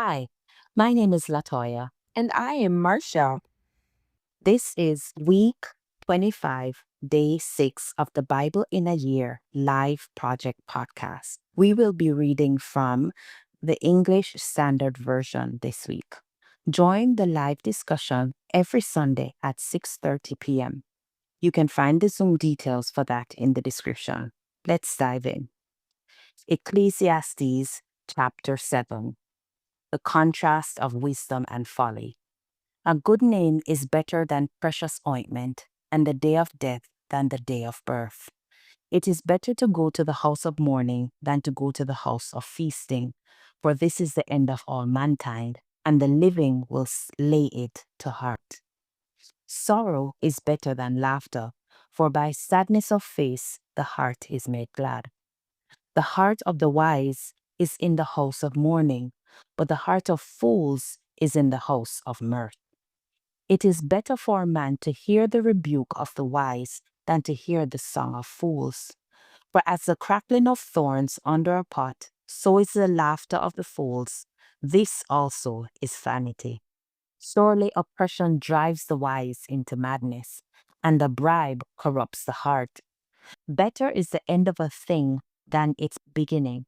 Hi, my name is Latoya. And I am Marsha. This is week 25, day 6 of the Bible in a Year live project podcast. We will be reading from the English Standard Version this week. Join the live discussion every Sunday at 6:30 p.m. You can find the Zoom details for that in the description. Let's dive in. Ecclesiastes chapter 7. The contrast of wisdom and folly. A good name is better than precious ointment, and the day of death than the day of birth. It is better to go to the house of mourning than to go to the house of feasting, for this is the end of all mankind, and the living will lay it to heart. Sorrow is better than laughter, for by sadness of face the heart is made glad. The heart of the wise is in the house of mourning, but the heart of fools is in the house of mirth. It is better for a man to hear the rebuke of the wise than to hear the song of fools. For as the crackling of thorns under a pot, so is the laughter of the fools. This also is vanity. Surely oppression drives the wise into madness, and a bribe corrupts the heart. Better is the end of a thing than its beginning,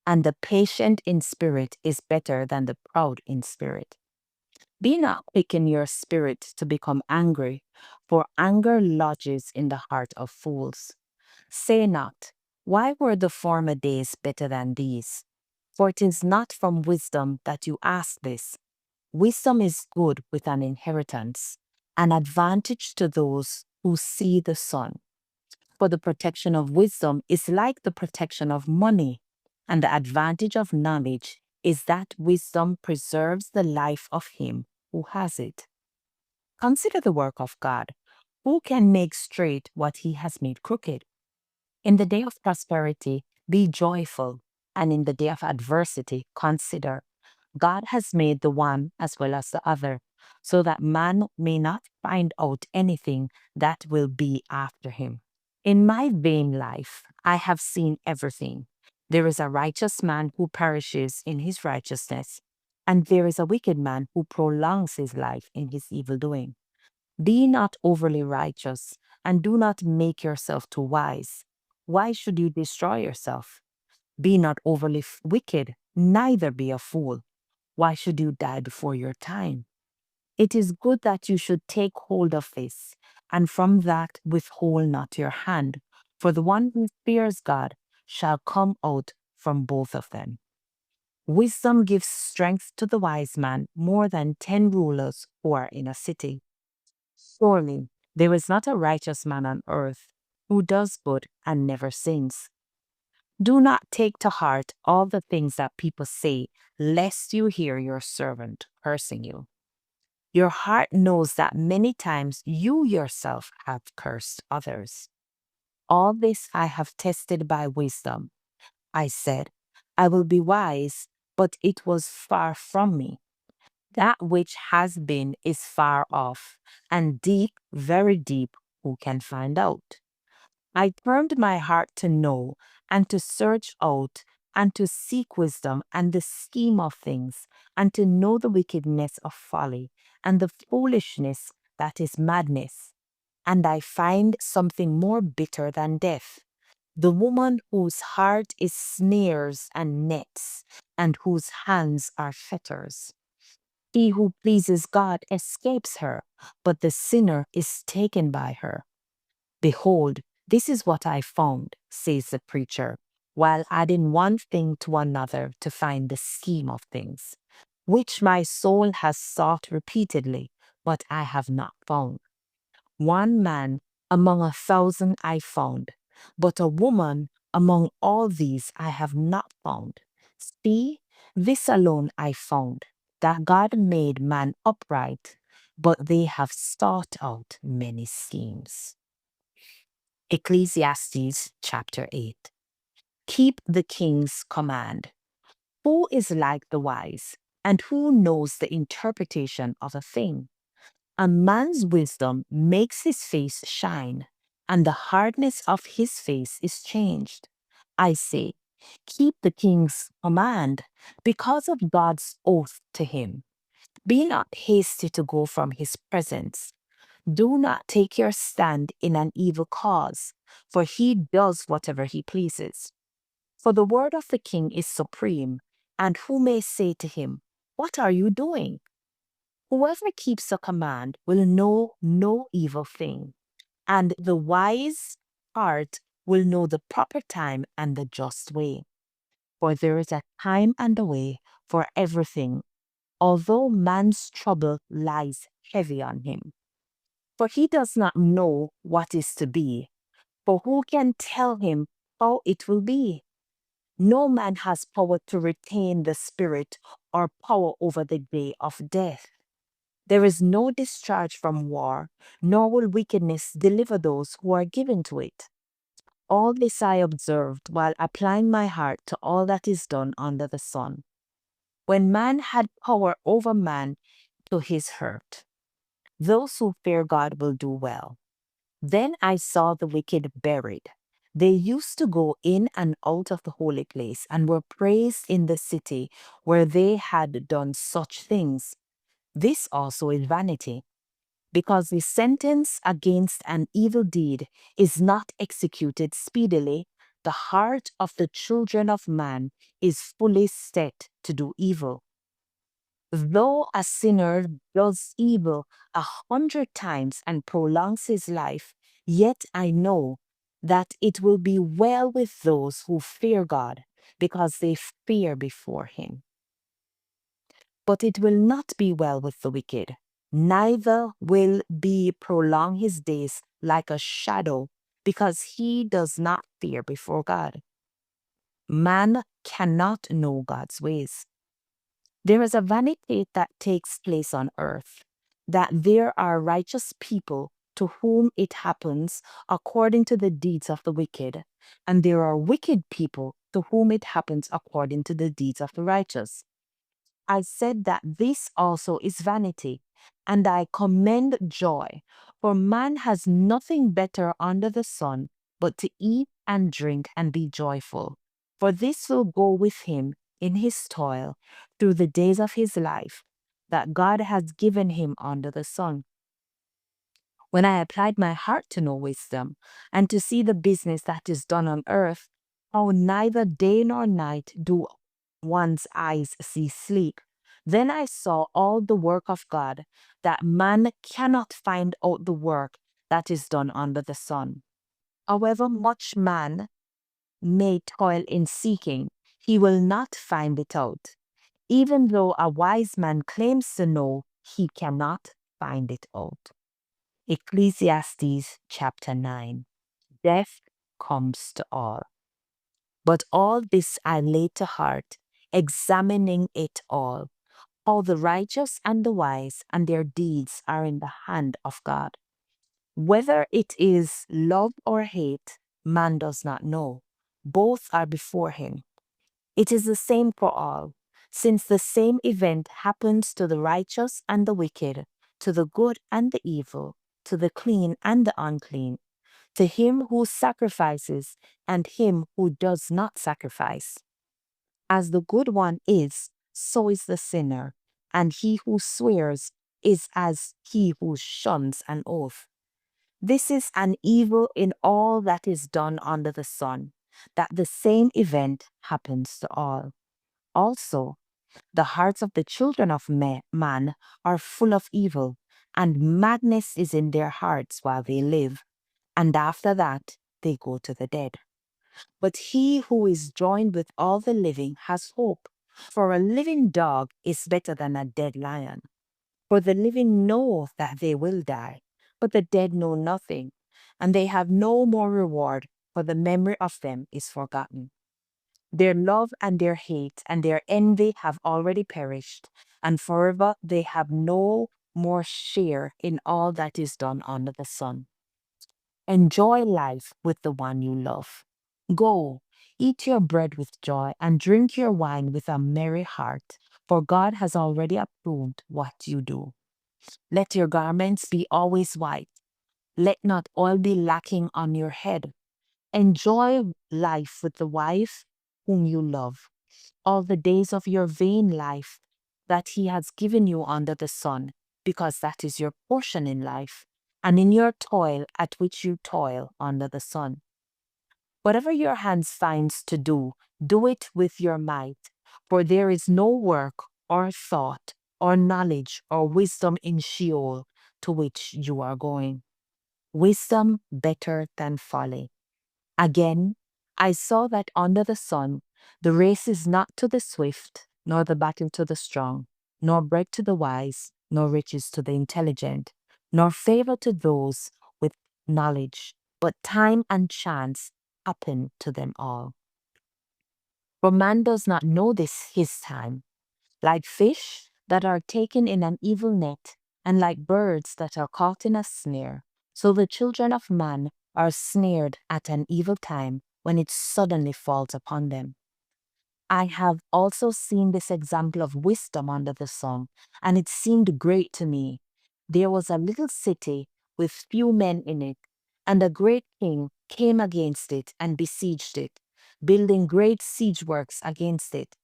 and the patient in spirit is better than the proud in spirit. Be not quick in your spirit to become angry, for anger lodges in the heart of fools. Say not, why were the former days better than these? For it is not from wisdom that you ask this. Wisdom is good with an inheritance, an advantage to those who see the sun. For the protection of wisdom is like the protection of money, and the advantage of knowledge is that wisdom preserves the life of him who has it. Consider the work of God. Who can make straight what he has made crooked? In the day of prosperity, be joyful, and in the day of adversity, consider God has made the one as well as the other, so that man may not find out anything that will be after him. In my vain life, I have seen everything. There is a righteous man who perishes in his righteousness, and there is a wicked man who prolongs his life in his evil doing. Be not overly righteous, and do not make yourself too wise. Why should you destroy yourself? Be not overly wicked, neither be a fool. Why should you die before your time? It is good that you should take hold of this, and from that withhold not your hand, for the one who fears God shall come out from both of them. Wisdom gives strength to the wise man more than 10 rulers who are in a city. Surely there is not a righteous man on earth who does good and never sins. Do not take to heart all the things that people say, lest you hear your servant cursing you. Your heart knows that many times you yourself have cursed others. All this I have tested by wisdom. I said, I will be wise, but it was far from me. That which has been is far off, and deep, very deep, who can find out? I turned my heart to know and to search out and to seek wisdom and the scheme of things, and to know the wickedness of folly and the foolishness that is madness. And I find something more bitter than death, the woman whose heart is snares and nets, and whose hands are fetters. He who pleases God escapes her, but the sinner is taken by her. Behold, this is what I found, says the preacher, while adding one thing to another to find the scheme of things, which my soul has sought repeatedly, but I have not found. One man among 1,000 I found, but a woman among all these I have not found. See, this alone I found, that God made man upright, but they have sought out many schemes. Ecclesiastes chapter 8. Keep the king's command. Who is like the wise, and who knows the interpretation of a thing? A man's wisdom makes his face shine, and the hardness of his face is changed. I say, Keep the king's command because of God's oath to him. Be not hasty to go from his presence. Do not take your stand in an evil cause, for he does whatever he pleases. For the word of the king is supreme, and who may say to him, "What are you doing?" Whoever keeps a command will know no evil thing, and the wise heart will know the proper time and the just way. For there is a time and a way for everything, although man's trouble lies heavy on him. For he does not know what is to be, for who can tell him how it will be? No man has power to retain the spirit or power over the day of death. There is no discharge from war, nor will wickedness deliver those who are given to it. All this I observed while applying my heart to all that is done under the sun. When man had power over man to his hurt, those who fear God will do well. Then I saw the wicked buried. They used to go in and out of the holy place and were praised in the city where they had done such things. This also is vanity, because the sentence against an evil deed is not executed speedily. The heart of the children of man is fully set to do evil. Though a sinner does evil 100 times and prolongs his life, yet I know that it will be well with those who fear God, because they fear before him. But it will not be well with the wicked, neither will be prolong his days like a shadow, because he does not fear before God. Man cannot know God's ways. There is a vanity that takes place on earth, that there are righteous people to whom it happens according to the deeds of the wicked, and there are wicked people to whom it happens according to the deeds of the righteous. I said that this also is vanity, and I commend joy, for man has nothing better under the sun but to eat and drink and be joyful, for this will go with him in his toil through the days of his life that God has given him under the sun. When I applied my heart to know wisdom, and to see the business that is done on earth, how neither day nor night do one's eyes see sleep, then I saw all the work of God, that man cannot find out the work that is done under the sun. However much man may toil in seeking, he will not find it out. Even though a wise man claims to know, he cannot find it out. Ecclesiastes chapter 9. Death comes to all. But all this I laid to heart, examining it all, how the righteous and the wise and their deeds are in the hand of God. Whether it is love or hate, man does not know. Both are before him. It is the same for all, since the same event happens to the righteous and the wicked, to the good and the evil, to the clean and the unclean, to him who sacrifices and him who does not sacrifice. As the good one is, so is the sinner, and he who swears is as he who shuns an oath. This is an evil in all that is done under the sun, that the same event happens to all. Also, the hearts of the children of man are full of evil, and madness is in their hearts while they live, and after that they go to the dead. But he who is joined with all the living has hope, for a living dog is better than a dead lion. For the living know that they will die, but the dead know nothing, and they have no more reward, for the memory of them is forgotten. Their love and their hate and their envy have already perished, and forever they have no more share in all that is done under the sun. Enjoy life with the one you love. Go, eat your bread with joy and drink your wine with a merry heart, for God has already approved what you do. Let your garments be always white. Let not oil be lacking on your head. Enjoy life with the wife whom you love, all the days of your vain life that he has given you under the sun, because that is your portion in life, and in your toil at which you toil under the sun. Whatever your hands finds to do it with your might, for there is no work or thought or knowledge or wisdom in Sheol to which you are going. Wisdom better than folly. Again, I saw that under the sun, the race is not to the swift, nor the battle to the strong, nor bread to the wise, nor riches to the intelligent, nor favor to those with knowledge, but time and chance happen to them all. For man does not know this his time, like fish that are taken in an evil net, and like birds that are caught in a snare. So the children of man are snared at an evil time when it suddenly falls upon them. I have also seen this example of wisdom under the sun, and it seemed great to me. There was a little city with few men in it, and a great king came against it and besieged it, building great siege works against it.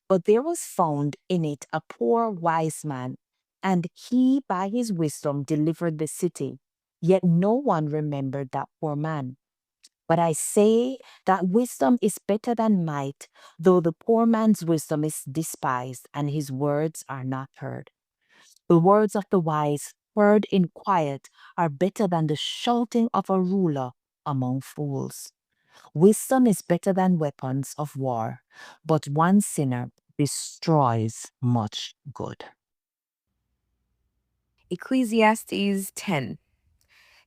But there was found in it a poor wise man, and he by his wisdom delivered the city. Yet no one remembered that poor man. But I say that wisdom is better than might, though the poor man's wisdom is despised and his words are not heard. The words of the wise, heard in quiet, are better than the shouting of a ruler among fools. Wisdom is better than weapons of war, but one sinner destroys much good. Ecclesiastes 10.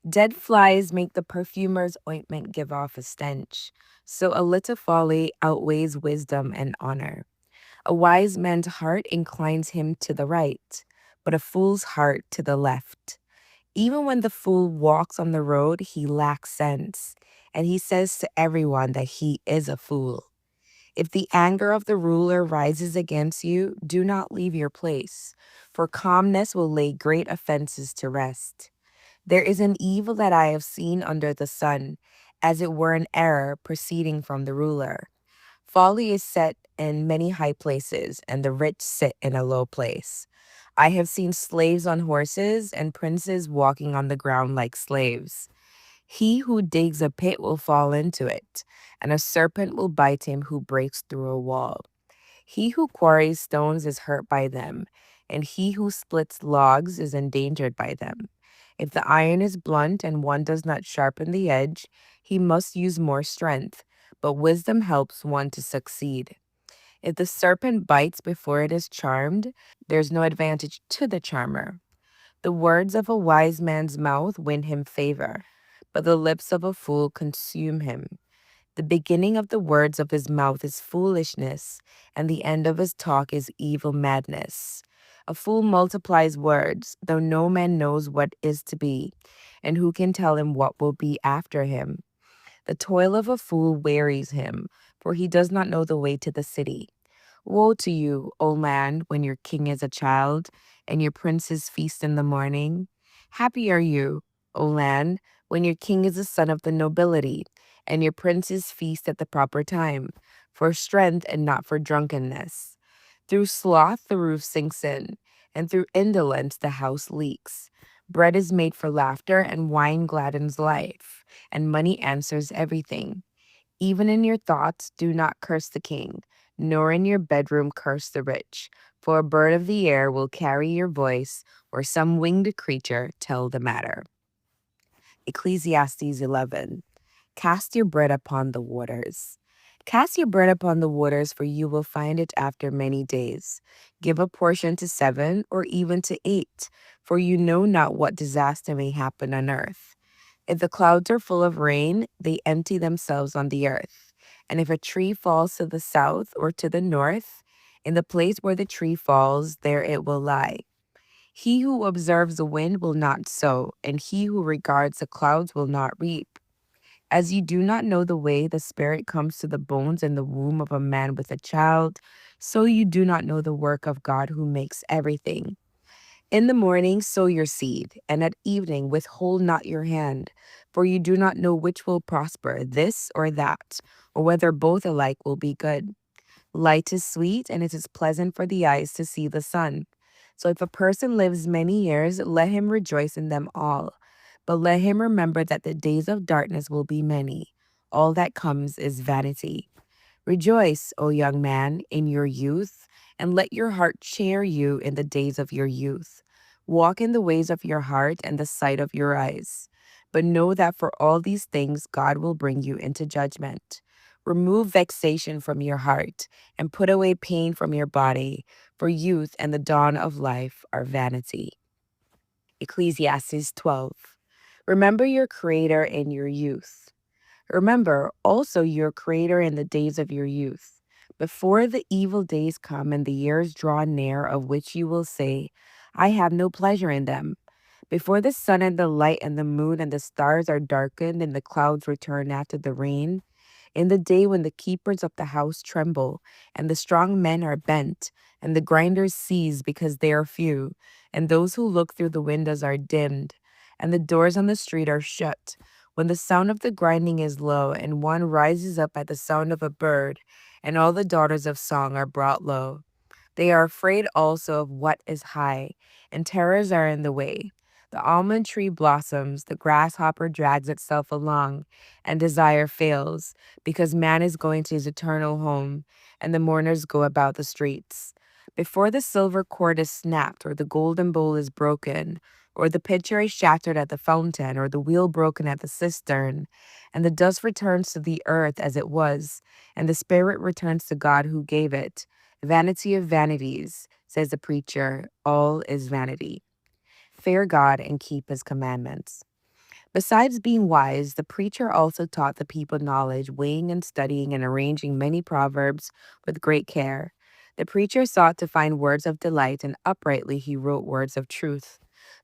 Dead flies make the perfumer's ointment give off a stench, so a little folly outweighs wisdom and honor. A wise man's heart inclines him to the right, but a fool's heart to the left. Even when the fool walks on the road, he lacks sense, and he says to everyone that he is a fool. If the anger of the ruler rises against you, do not leave your place, for calmness will lay great offenses to rest. There is an evil that I have seen under the sun, as it were an error proceeding from the ruler. Folly is set in many high places, and the rich sit in a low place. I have seen slaves on horses and princes walking on the ground like slaves. He who digs a pit will fall into it, and a serpent will bite him who breaks through a wall. He who quarries stones is hurt by them, and he who splits logs is endangered by them. If the iron is blunt and one does not sharpen the edge, he must use more strength, but wisdom helps one to succeed. If the serpent bites before it is charmed, there's no advantage to the charmer. The words of a wise man's mouth win him favor, but the lips of a fool consume him. The beginning of the words of his mouth is foolishness, and the end of his talk is evil madness. A fool multiplies words, though no man knows what is to be, and who can tell him what will be after him? The toil of a fool wearies him, for he does not know the way to the city. Woe to you, O land, when your king is a child, and your princes feast in the morning. Happy are you, O land, when your king is a son of the nobility, and your princes feast at the proper time, for strength and not for drunkenness. Through sloth the roof sinks in, and through indolence the house leaks. Bread is made for laughter, and wine gladdens life, and money answers everything. Even in your thoughts, do not curse the king, nor in your bedroom curse the rich, for a bird of the air will carry your voice, or some winged creature tell the matter. Ecclesiastes 11. Cast your bread upon the waters. Cast your bread upon the waters, for you will find it after many days. Give a portion to 7 or even to 8, for you know not what disaster may happen on earth. If the clouds are full of rain, they empty themselves on the earth. And if a tree falls to the south or to the north, in the place where the tree falls, there it will lie. He who observes the wind will not sow, and he who regards the clouds will not reap. As you do not know the way the Spirit comes to the bones in the womb of a man with a child, so you do not know the work of God who makes everything. In the morning sow your seed, and at evening withhold not your hand, for you do not know which will prosper, this or that, or whether both alike will be good. Light is sweet, and it is pleasant for the eyes to see the sun. So if a person lives many years, let him rejoice in them all. But let him remember that the days of darkness will be many. All that comes is vanity. Rejoice, O young man, in your youth, and let your heart cheer you in the days of your youth. Walk in the ways of your heart and the sight of your eyes. But know that for all these things God will bring you into judgment. Remove vexation from your heart and put away pain from your body, for youth and the dawn of life are vanity. Ecclesiastes 12. Remember your Creator in your youth. Remember also your Creator in the days of your youth, before the evil days come and the years draw near, of which you will say, I have no pleasure in them. Before the sun and the light and the moon and the stars are darkened and the clouds return after the rain, in the day when the keepers of the house tremble, and the strong men are bent, and the grinders cease because they are few, and those who look through the windows are dimmed, and the doors on the street are shut, when the sound of the grinding is low, and one rises up at the sound of a bird, and all the daughters of song are brought low. They are afraid also of what is high, and terrors are in the way. The almond tree blossoms, the grasshopper drags itself along, and desire fails, because man is going to his eternal home, and the mourners go about the streets. Before the silver cord is snapped, or the golden bowl is broken, or the pitcher is shattered at the fountain, or the wheel broken at the cistern, and the dust returns to the earth as it was, and the spirit returns to God who gave it. Vanity of vanities, says the preacher, all is vanity. Fear God and keep his commandments. Besides being wise, the preacher also taught the people knowledge, weighing and studying and arranging many proverbs with great care. The preacher sought to find words of delight, and uprightly he wrote words of truth.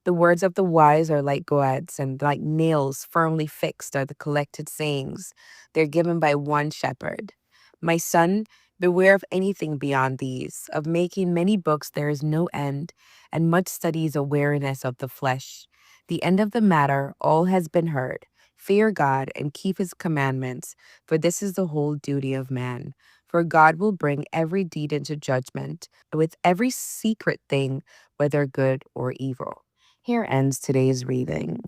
The words of the wise are like goads, and like nails firmly fixed are the collected sayings. They're given by one shepherd. My son, beware of anything beyond these. Of making many books there is no end, and much study is a weariness of the flesh. The end of the matter, all has been heard. Fear God and keep his commandments, for this is the whole duty of man. For God will bring every deed into judgment, with every secret thing, whether good or evil. Here ends today's reading.